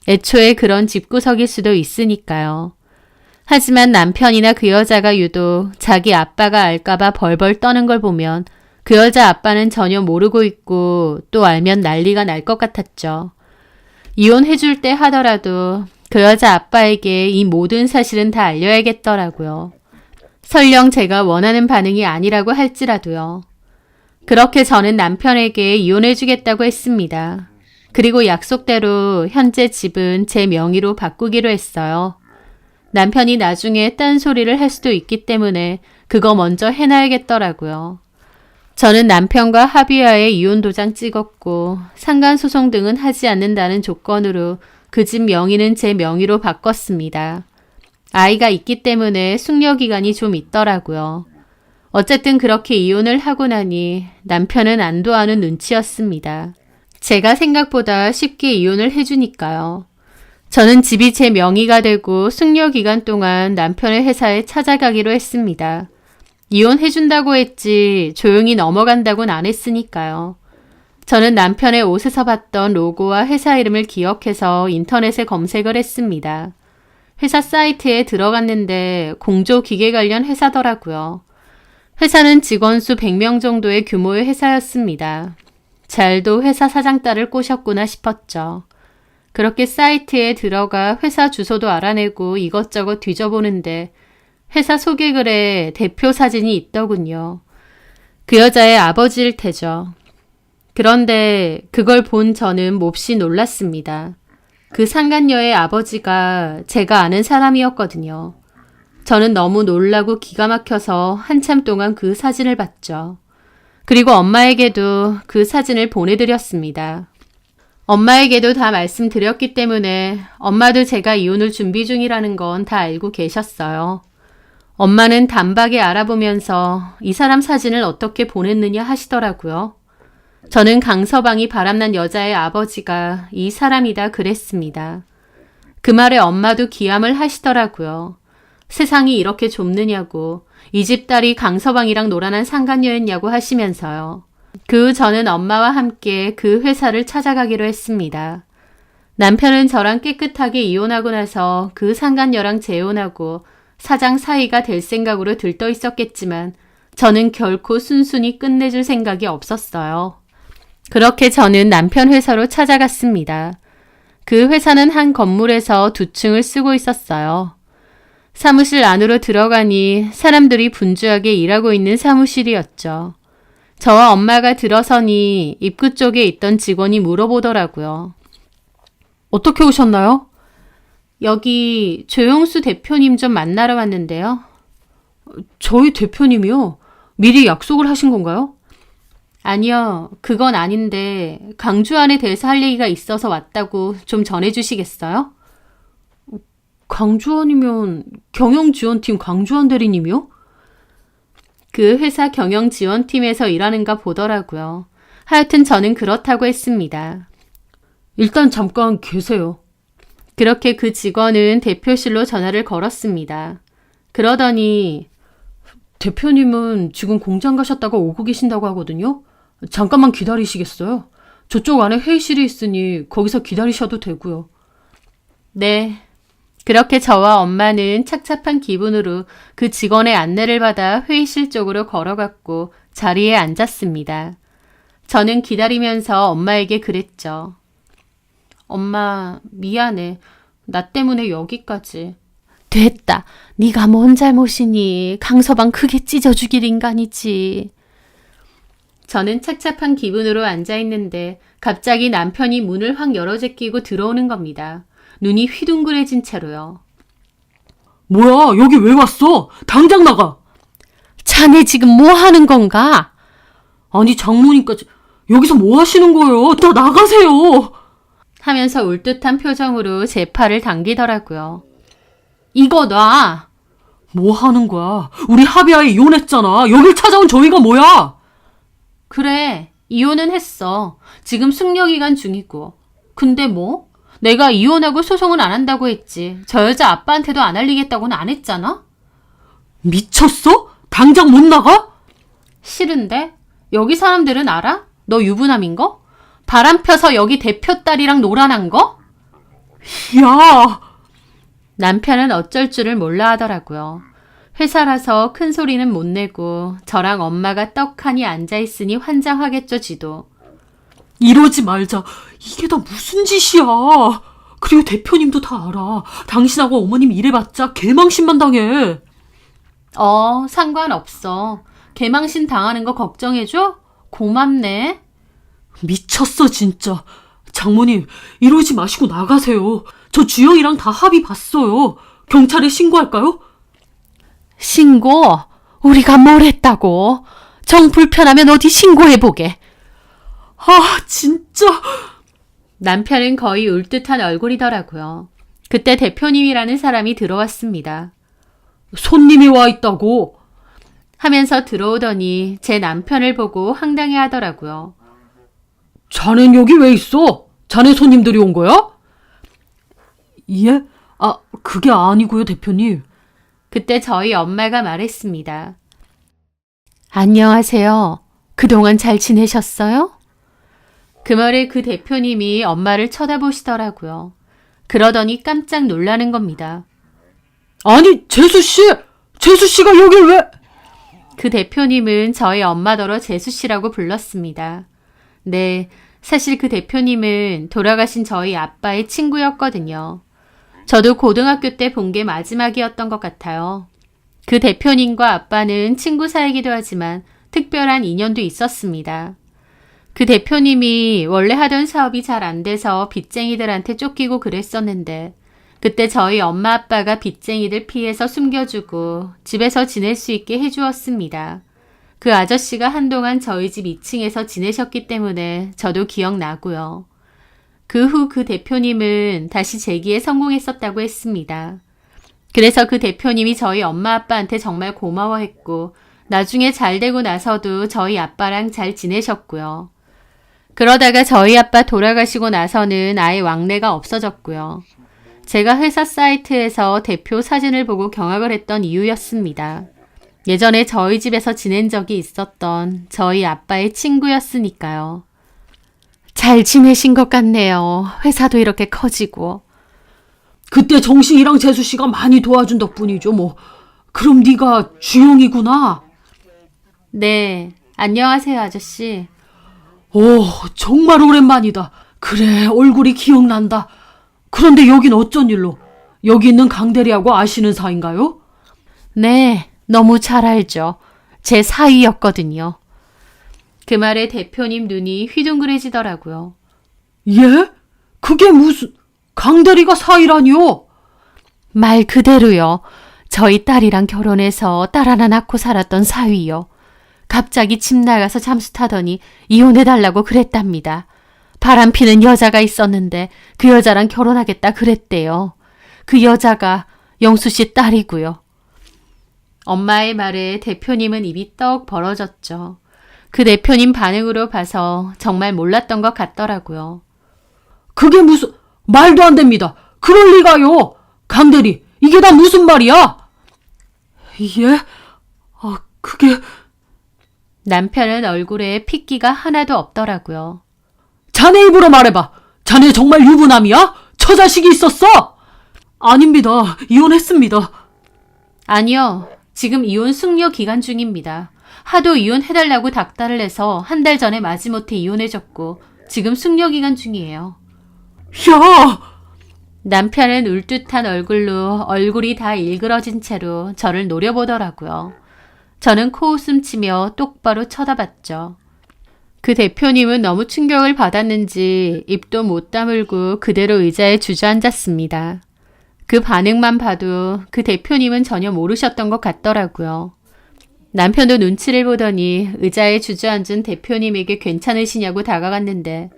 Speaker 1: 애초에 그런 집구석일 수도 있으니까요. 하지만 남편이나 그 여자가 유독 자기 아빠가 알까봐 벌벌 떠는 걸 보면 그 여자 아빠는 전혀 모르고 있고 또 알면 난리가 날 것 같았죠. 이혼해줄 때 하더라도 그 여자 아빠에게 이 모든 사실은 다 알려야겠더라고요. 설령 제가 원하는 반응이 아니라고 할지라도요. 그렇게 저는 남편에게 이혼해주겠다고 했습니다. 그리고 약속대로 현재 집은 제 명의로 바꾸기로 했어요. 남편이 나중에 딴소리를 할 수도 있기 때문에 그거 먼저 해놔야겠더라고요. 저는 남편과 합의하에 이혼 도장 찍었고 상간소송 등은 하지 않는다는 조건으로 그 집 명의는 제 명의로 바꿨습니다. 아이가 있기 때문에 숙려기간이 좀 있더라고요. 어쨌든 그렇게 이혼을 하고 나니 남편은 안도하는 눈치였습니다. 제가 생각보다 쉽게 이혼을 해주니까요. 저는 집이 제 명의가 되고 숙려 기간 동안 남편의 회사에 찾아가기로 했습니다. 이혼해준다고 했지 조용히 넘어간다고는 안 했으니까요. 저는 남편의 옷에서 봤던 로고와 회사 이름을 기억해서 인터넷에 검색을 했습니다. 회사 사이트에 들어갔는데 공조기계 관련 회사더라고요. 회사는 직원 수 100명 정도의 규모의 회사였습니다. 잘도 회사 사장 딸을 꼬셨구나 싶었죠. 그렇게 사이트에 들어가 회사 주소도 알아내고 이것저것 뒤져보는데 회사 소개글에 대표 사진이 있더군요. 그 여자의 아버지일 테죠. 그런데 그걸 본 저는 몹시 놀랐습니다. 그 상간녀의 아버지가 제가 아는 사람이었거든요. 저는 너무 놀라고 기가 막혀서 한참 동안 그 사진을 봤죠. 그리고 엄마에게도 그 사진을 보내드렸습니다. 엄마에게도 다 말씀드렸기 때문에 엄마도 제가 이혼을 준비 중이라는 건 다 알고 계셨어요. 엄마는 단박에 알아보면서 이 사람 사진을 어떻게 보냈느냐 하시더라고요. 저는 강서방이 바람난 여자의 아버지가 이 사람이다 그랬습니다. 그 말에 엄마도 기함을 하시더라고요. 세상이 이렇게 좁느냐고, 이 집 딸이 강서방이랑 노란한 상간녀였냐고 하시면서요. 그 후 저는 엄마와 함께 그 회사를 찾아가기로 했습니다. 남편은 저랑 깨끗하게 이혼하고 나서 그 상간녀랑 재혼하고 사장 사위가 될 생각으로 들떠 있었겠지만 저는 결코 순순히 끝내줄 생각이 없었어요. 그렇게 저는 남편 회사로 찾아갔습니다. 그 회사는 한 건물에서 2층을 쓰고 있었어요. 사무실 안으로 들어가니 사람들이 분주하게 일하고 있는 사무실이었죠. 저와 엄마가 들어서니 입구 쪽에 있던 직원이 물어보더라고요. 어떻게 오셨나요? 여기 조영수 대표님 좀 만나러 왔는데요. 저희 대표님이요? 미리 약속을 하신 건가요? 아니요, 그건 아닌데 강주안에 대해서 할 얘기가 있어서 왔다고 좀 전해주시겠어요? 강주안이면 경영지원팀 강주안 대리님이요? 그 회사 경영지원팀에서 일하는가 보더라고요. 하여튼 저는 그렇다고 했습니다. 일단 잠깐 계세요. 그렇게 그 직원은 대표실로 전화를 걸었습니다. 그러더니 대표님은 지금 공장 가셨다가 오고 계신다고 하거든요. 잠깐만 기다리시겠어요? 저쪽 안에 회의실이 있으니 거기서 기다리셔도 되고요. 네. 그렇게 저와 엄마는 착잡한 기분으로 그 직원의 안내를 받아 회의실 쪽으로 걸어갔고 자리에 앉았습니다. 저는 기다리면서 엄마에게 그랬죠. 엄마, 미안해. 나 때문에 여기까지. 됐다. 네가 뭔 잘못이니. 강서방 크게 찢어 죽일 인간이지. 저는 착잡한 기분으로 앉아있는데 갑자기 남편이 문을 확 열어 제끼고 들어오는 겁니다. 눈이 휘둥그레진 채로요. 뭐야, 여기 왜 왔어? 당장 나가! 자네 지금 뭐 하는 건가? 아니, 장모님까지 여기서 뭐 하시는 거예요? 다 나가세요! 하면서 울듯한 표정으로 제 팔을 당기더라고요. 이거 놔! 뭐 하는 거야? 우리 합의하에 이혼했잖아. 여길 찾아온 저희가 뭐야? 그래, 이혼은 했어. 지금 숙려기간 중이고. 근데 뭐? 내가 이혼하고 소송은 안 한다고 했지. 저 여자 아빠한테도 안 알리겠다고는 안 했잖아? 미쳤어? 당장 못 나가? 싫은데? 여기 사람들은 알아? 너 유부남인 거? 바람 펴서 여기 대표 딸이랑 노란한 거? 야! 남편은 어쩔 줄을 몰라 하더라고요. 회사라서 큰 소리는 못 내고 저랑 엄마가 떡하니 앉아있으니 환장하겠죠, 지도. 이러지 말자. 이게 다 무슨 짓이야. 그리고 대표님도 다 알아. 당신하고 어머님 이래봤자 개망신만 당해. 상관없어. 개망신 당하는 거 걱정해줘? 고맙네. 미쳤어 진짜. 장모님 이러지 마시고 나가세요. 저 주영이랑 다 합의 봤어요. 경찰에 신고할까요? 신고? 우리가 뭘 했다고? 정 불편하면 어디 신고해보게. 아 진짜. 남편은 거의 울듯한 얼굴이더라고요. 그때 대표님이라는 사람이 들어왔습니다. 손님이 와 있다고. 하면서 들어오더니 제 남편을 보고 황당해 하더라고요.
Speaker 2: 자넨 여기 왜 있어? 자네 손님들이 온 거야? 예? 그게 아니고요, 대표님.
Speaker 1: 그때 저희 엄마가 말했습니다. 안녕하세요. 그동안 잘 지내셨어요? 그 말에 그 대표님이 엄마를 쳐다보시더라고요. 그러더니 깜짝 놀라는 겁니다.
Speaker 2: 아니, 재수씨가 여길 왜?
Speaker 1: 그 대표님은 저희 엄마더러 재수씨라고 불렀습니다. 네, 사실 그 대표님은 돌아가신 저희 아빠의 친구였거든요. 저도 고등학교 때 본 게 마지막이었던 것 같아요. 그 대표님과 아빠는 친구 사이기도 하지만 특별한 인연도 있었습니다. 그 대표님이 원래 하던 사업이 잘 안 돼서 빚쟁이들한테 쫓기고 그랬었는데 그때 저희 엄마 아빠가 빚쟁이들 피해서 숨겨주고 집에서 지낼 수 있게 해주었습니다. 그 아저씨가 한동안 저희 집 2층에서 지내셨기 때문에 저도 기억나고요. 그 후 그 대표님은 다시 재기에 성공했었다고 했습니다. 그래서 그 대표님이 저희 엄마 아빠한테 정말 고마워했고 나중에 잘 되고 나서도 저희 아빠랑 잘 지내셨고요. 그러다가 저희 아빠 돌아가시고 나서는 아예 왕래가 없어졌고요. 제가 회사 사이트에서 대표 사진을 보고 경악을 했던 이유였습니다. 예전에 저희 집에서 지낸 적이 있었던 저희 아빠의 친구였으니까요. 잘 지내신 것 같네요. 회사도 이렇게 커지고.
Speaker 2: 그때 정식이랑 재수씨가 많이 도와준 덕분이죠, 뭐. 그럼 네가 주영이구나.
Speaker 1: 네, 안녕하세요, 아저씨.
Speaker 2: 오, 정말 오랜만이다. 그래, 얼굴이 기억난다. 그런데 여긴 어쩐 일로? 여기 있는 강대리하고 아시는 사이인가요?
Speaker 1: 네, 너무 잘 알죠. 제 사위였거든요. 그 말에 대표님 눈이 휘둥그레지더라고요.
Speaker 2: 예? 그게 무슨... 강대리가 사이라니요?
Speaker 1: 말 그대로요. 저희 딸이랑 결혼해서 딸 하나 낳고 살았던 사위요. 갑자기 집 나가서 잠수 타더니 이혼해달라고 그랬답니다. 바람피는 여자가 있었는데 그 여자랑 결혼하겠다 그랬대요. 그 여자가 영수 씨 딸이고요. 엄마의 말에 대표님은 입이 떡 벌어졌죠. 그 대표님 반응으로 봐서 정말 몰랐던 것 같더라고요.
Speaker 2: 그게 무슨... 말도 안 됩니다. 그럴 리가요. 강대리, 이게 다 무슨 말이야? 예? 그게...
Speaker 1: 남편은 얼굴에 핏기가 하나도 없더라고요.
Speaker 2: 자네 입으로 말해봐. 자네 정말 유부남이야? 처자식이 있었어? 아닙니다. 이혼했습니다.
Speaker 1: 아니요. 지금 이혼 숙려 기간 중입니다. 하도 이혼해달라고 닥달을 해서 한 달 전에 마지못해 이혼해줬고 지금 숙려 기간 중이에요.
Speaker 2: 야!
Speaker 1: 남편은 울듯한 얼굴로 얼굴이 다 일그러진 채로 저를 노려보더라고요. 저는 코웃음 치며 똑바로 쳐다봤죠. 그 대표님은 너무 충격을 받았는지 입도 못 다물고 그대로 의자에 주저앉았습니다. 그 반응만 봐도 그 대표님은 전혀 모르셨던 것 같더라고요. 남편도 눈치를 보더니 의자에 주저앉은 대표님에게 괜찮으시냐고 다가갔는데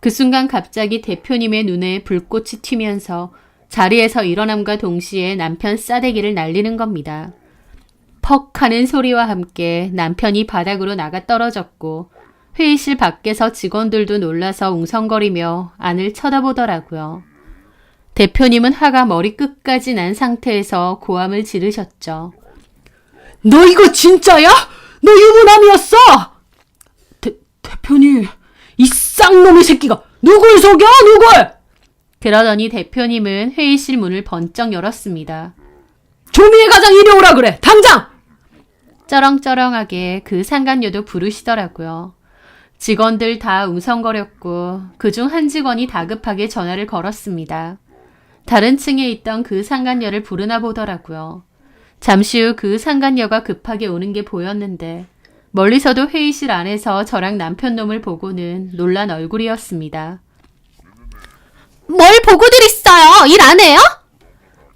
Speaker 1: 그 순간 갑자기 대표님의 눈에 불꽃이 튀면서 자리에서 일어남과 동시에 남편 싸대기를 날리는 겁니다. 퍽 하는 소리와 함께 남편이 바닥으로 나가 떨어졌고 회의실 밖에서 직원들도 놀라서 웅성거리며 안을 쳐다보더라고요. 대표님은 화가 머리끝까지 난 상태에서 고함을 지르셨죠.
Speaker 2: 너 이거 진짜야? 너 유부남이었어? 대표님, 이 쌍놈의 새끼가 누굴 속여? 누굴?
Speaker 1: 그러더니 대표님은 회의실 문을 번쩍 열었습니다.
Speaker 2: 조미애 과장 이리 오라 그래. 당장!
Speaker 1: 쩌렁쩌렁하게 그 상간녀도 부르시더라고요. 직원들 다 웅성거렸고 그중 한 직원이 다급하게 전화를 걸었습니다. 다른 층에 있던 그 상간녀를 부르나 보더라고요. 잠시 후 그 상간녀가 급하게 오는 게 보였는데 멀리서도 회의실 안에서 저랑 남편 놈을 보고는 놀란 얼굴이었습니다. 뭘 보고들 있어요? 일 안 해요?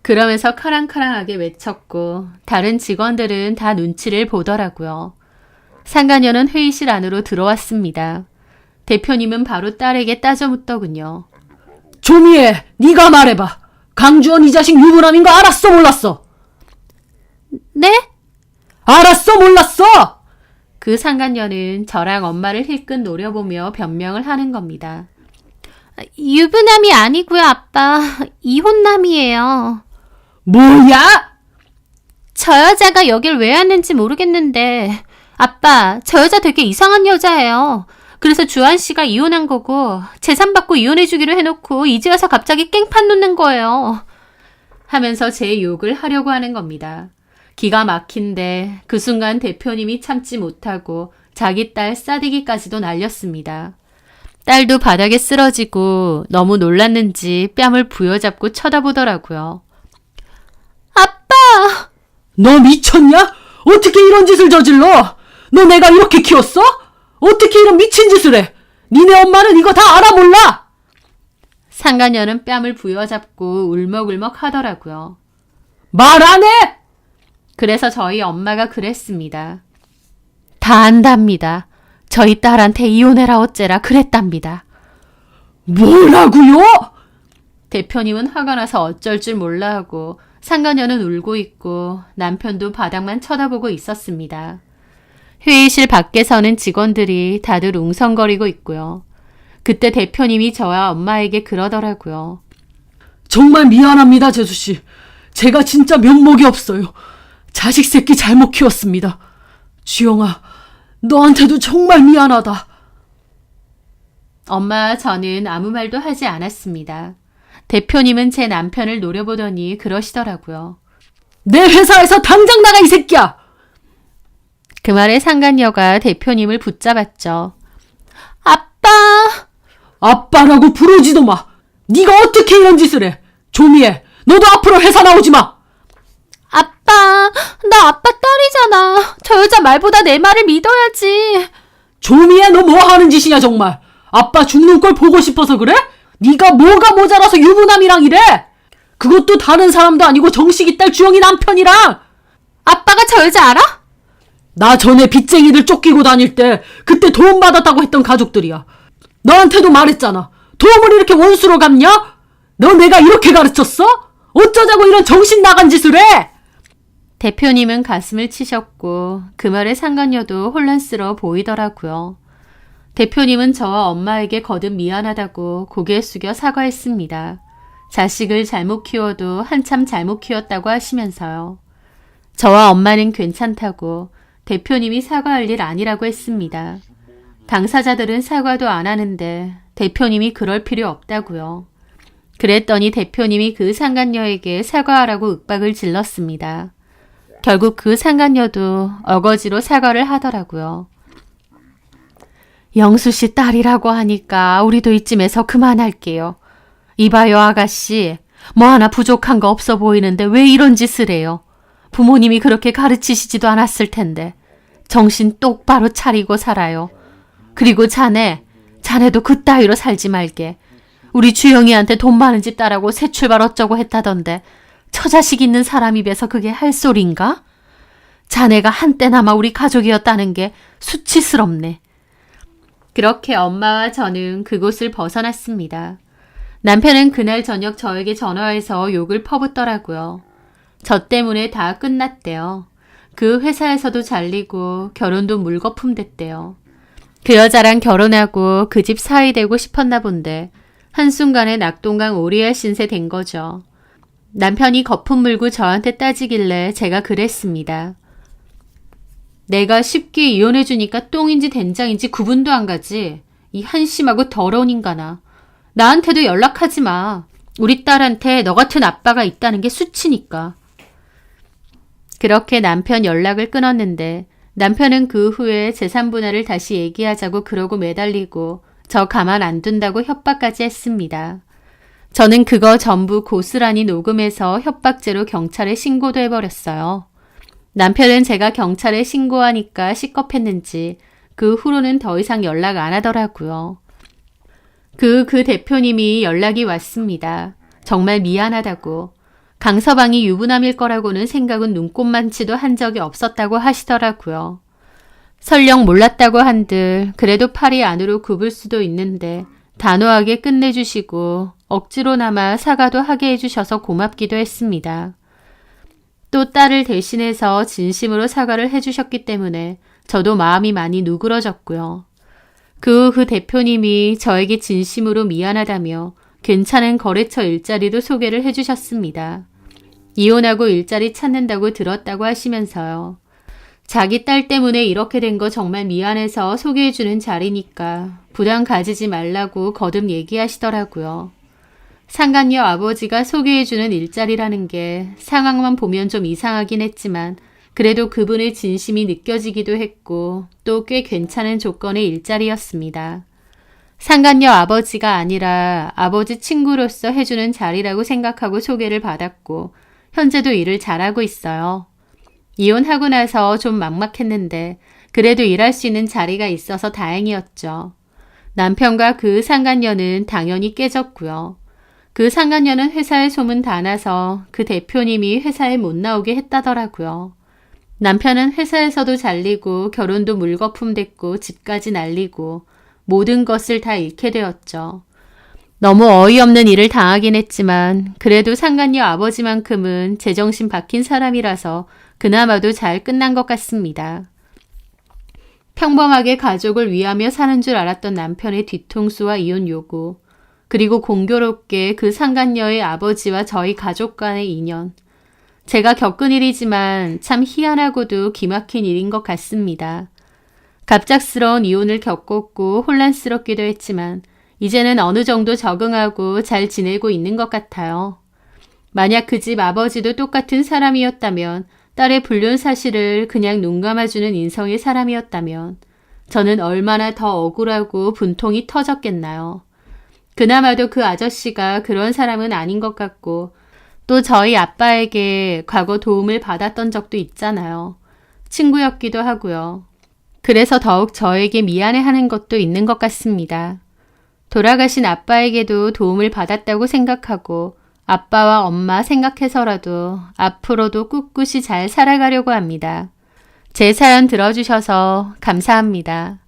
Speaker 1: 그러면서 카랑카랑하게 외쳤고 다른 직원들은 다 눈치를 보더라고요. 상간녀는 회의실 안으로 들어왔습니다. 대표님은 바로 딸에게 따져 묻더군요.
Speaker 2: 조미애, 네가 말해봐. 강주원 이 자식 유부남인 거 알았어 몰랐어?
Speaker 1: 네?
Speaker 2: 알았어, 몰랐어!
Speaker 1: 그 상간녀는 저랑 엄마를 힐끗 노려보며 변명을 하는 겁니다. 유부남이 아니고요, 아빠. 이혼남이에요.
Speaker 2: 뭐야?
Speaker 1: 저 여자가 여길 왜 왔는지 모르겠는데 아빠, 저 여자 되게 이상한 여자예요. 그래서 주한 씨가 이혼한 거고 재산 받고 이혼해 주기로 해놓고 이제 와서 갑자기 깽판 놓는 거예요. 하면서 제 욕을 하려고 하는 겁니다. 기가 막힌데 그 순간 대표님이 참지 못하고 자기 딸 싸대기까지도 날렸습니다. 딸도 바닥에 쓰러지고 너무 놀랐는지 뺨을 부여잡고 쳐다보더라고요. 아빠!
Speaker 2: 너 미쳤냐? 어떻게 이런 짓을 저질러? 너 내가 이렇게 키웠어? 어떻게 이런 미친 짓을 해? 니네 엄마는 이거 다 알아 몰라?
Speaker 1: 상간녀는 뺨을 부여잡고 울먹울먹 하더라고요.
Speaker 2: 말 안 해?
Speaker 1: 그래서 저희 엄마가 그랬습니다. 다 안답니다. 저희 딸한테 이혼해라 어째라 그랬답니다.
Speaker 2: 뭐라고요?
Speaker 1: 대표님은 화가 나서 어쩔 줄 몰라 하고 상간녀는 울고 있고 남편도 바닥만 쳐다보고 있었습니다. 회의실 밖에서는 직원들이 다들 웅성거리고 있고요. 그때 대표님이 저와 엄마에게 그러더라고요.
Speaker 2: 정말 미안합니다, 재수씨. 제가 진짜 면목이 없어요. 자식 새끼 잘못 키웠습니다. 주영아, 너한테도 정말 미안하다.
Speaker 1: 엄마와 저는 아무 말도 하지 않았습니다. 대표님은 제 남편을 노려보더니 그러시더라고요.
Speaker 2: 내 회사에서 당장 나가, 이 새끼야!
Speaker 1: 그 말에 상간녀가 대표님을 붙잡았죠. 아빠!
Speaker 2: 아빠라고 부르지도 마. 네가 어떻게 이런 짓을 해? 조미애, 너도 앞으로 회사 나오지 마.
Speaker 1: 아빠, 나 아빠 딸이잖아. 저 여자 말보다 내 말을 믿어야지.
Speaker 2: 조미애, 너 뭐 하는 짓이냐 정말. 아빠 죽는 걸 보고 싶어서 그래? 네가 뭐가 모자라서 유부남이랑 이래? 그것도 다른 사람도 아니고 정식이 딸 주영이 남편이랑.
Speaker 1: 아빠가 저 여자 알아?
Speaker 2: 나 전에 빚쟁이들 쫓기고 다닐 때 그때 도움 받았다고 했던 가족들이야. 너한테도 말했잖아. 도움을 이렇게 원수로 갚냐? 너 내가 이렇게 가르쳤어? 어쩌자고 이런 정신 나간 짓을 해?
Speaker 1: 대표님은 가슴을 치셨고 그 말에 상간녀도 혼란스러워 보이더라고요. 대표님은 저와 엄마에게 거듭 미안하다고 고개 숙여 사과했습니다. 자식을 잘못 키워도 한참 잘못 키웠다고 하시면서요. 저와 엄마는 괜찮다고 대표님이 사과할 일 아니라고 했습니다. 당사자들은 사과도 안 하는데 대표님이 그럴 필요 없다고요. 그랬더니 대표님이 그 상간녀에게 사과하라고 윽박을 질렀습니다. 결국 그 상간녀도 어거지로 사과를 하더라고요. 영수 씨 딸이라고 하니까 우리도 이쯤에서 그만할게요. 이봐요 아가씨, 뭐 하나 부족한 거 없어 보이는데 왜 이런 짓을 해요? 부모님이 그렇게 가르치시지도 않았을 텐데 정신 똑바로 차리고 살아요. 그리고 자네도 그따위로 살지 말게. 우리 주영이한테 돈 많은 집 딸하고 새 출발 어쩌고 했다던데 처자식 있는 사람 입에서 그게 할 소린가? 자네가 한때나마 우리 가족이었다는 게 수치스럽네. 그렇게 엄마와 저는 그곳을 벗어났습니다. 남편은 그날 저녁 저에게 전화해서 욕을 퍼붓더라고요. 저 때문에 다 끝났대요. 그 회사에서도 잘리고 결혼도 물거품 됐대요. 그 여자랑 결혼하고 그 집 사위 되고 싶었나 본데 한순간에 낙동강 오리알 신세 된 거죠. 남편이 거품 물고 저한테 따지길래 제가 그랬습니다. 내가 쉽게 이혼해주니까 똥인지 된장인지 구분도 안 가지. 이 한심하고 더러운 인간아. 나한테도 연락하지 마. 우리 딸한테 너 같은 아빠가 있다는 게 수치니까. 그렇게 남편 연락을 끊었는데 남편은 그 후에 재산 분할을 다시 얘기하자고 그러고 매달리고 저 가만 안 둔다고 협박까지 했습니다. 저는 그거 전부 고스란히 녹음해서 협박죄로 경찰에 신고도 해버렸어요. 남편은 제가 경찰에 신고하니까 식겁했는지 그 후로는 더 이상 연락 안 하더라고요. 그 대표님이 연락이 왔습니다. 정말 미안하다고. 강서방이 유부남일 거라고는 생각은 눈꼽만치도 한 적이 없었다고 하시더라고요. 설령 몰랐다고 한들 그래도 팔이 안으로 굽을 수도 있는데 단호하게 끝내주시고 억지로나마 사과도 하게 해주셔서 고맙기도 했습니다. 또 딸을 대신해서 진심으로 사과를 해주셨기 때문에 저도 마음이 많이 누그러졌고요. 그 후 그 대표님이 저에게 진심으로 미안하다며 괜찮은 거래처 일자리도 소개를 해주셨습니다. 이혼하고 일자리 찾는다고 들었다고 하시면서요. 자기 딸 때문에 이렇게 된 거 정말 미안해서 소개해주는 자리니까 부담 가지지 말라고 거듭 얘기하시더라고요. 상간녀 아버지가 소개해주는 일자리라는 게 상황만 보면 좀 이상하긴 했지만 그래도 그분의 진심이 느껴지기도 했고 또 꽤 괜찮은 조건의 일자리였습니다. 상간녀 아버지가 아니라 아버지 친구로서 해주는 자리라고 생각하고 소개를 받았고 현재도 일을 잘하고 있어요. 이혼하고 나서 좀 막막했는데 그래도 일할 수 있는 자리가 있어서 다행이었죠. 남편과 그 상간녀는 당연히 깨졌고요. 그 상간녀는 회사에 소문 다 나서 그 대표님이 회사에 못 나오게 했다더라고요. 남편은 회사에서도 잘리고 결혼도 물거품 됐고 집까지 날리고 모든 것을 다 잃게 되었죠. 너무 어이없는 일을 당하긴 했지만 그래도 상간녀 아버지만큼은 제정신 박힌 사람이라서 그나마도 잘 끝난 것 같습니다. 평범하게 가족을 위하며 사는 줄 알았던 남편의 뒤통수와 이혼 요구, 그리고 공교롭게 그 상간녀의 아버지와 저희 가족 간의 인연. 제가 겪은 일이지만 참 희한하고도 기막힌 일인 것 같습니다. 갑작스러운 이혼을 겪었고 혼란스럽기도 했지만 이제는 어느 정도 적응하고 잘 지내고 있는 것 같아요. 만약 그 집 아버지도 똑같은 사람이었다면, 딸의 불륜 사실을 그냥 눈 감아주는 인성의 사람이었다면 저는 얼마나 더 억울하고 분통이 터졌겠나요. 그나마도 그 아저씨가 그런 사람은 아닌 것 같고 또 저희 아빠에게 과거 도움을 받았던 적도 있잖아요. 친구였기도 하고요. 그래서 더욱 저에게 미안해하는 것도 있는 것 같습니다. 돌아가신 아빠에게도 도움을 받았다고 생각하고 아빠와 엄마 생각해서라도 앞으로도 꿋꿋이 잘 살아가려고 합니다. 제 사연 들어주셔서 감사합니다.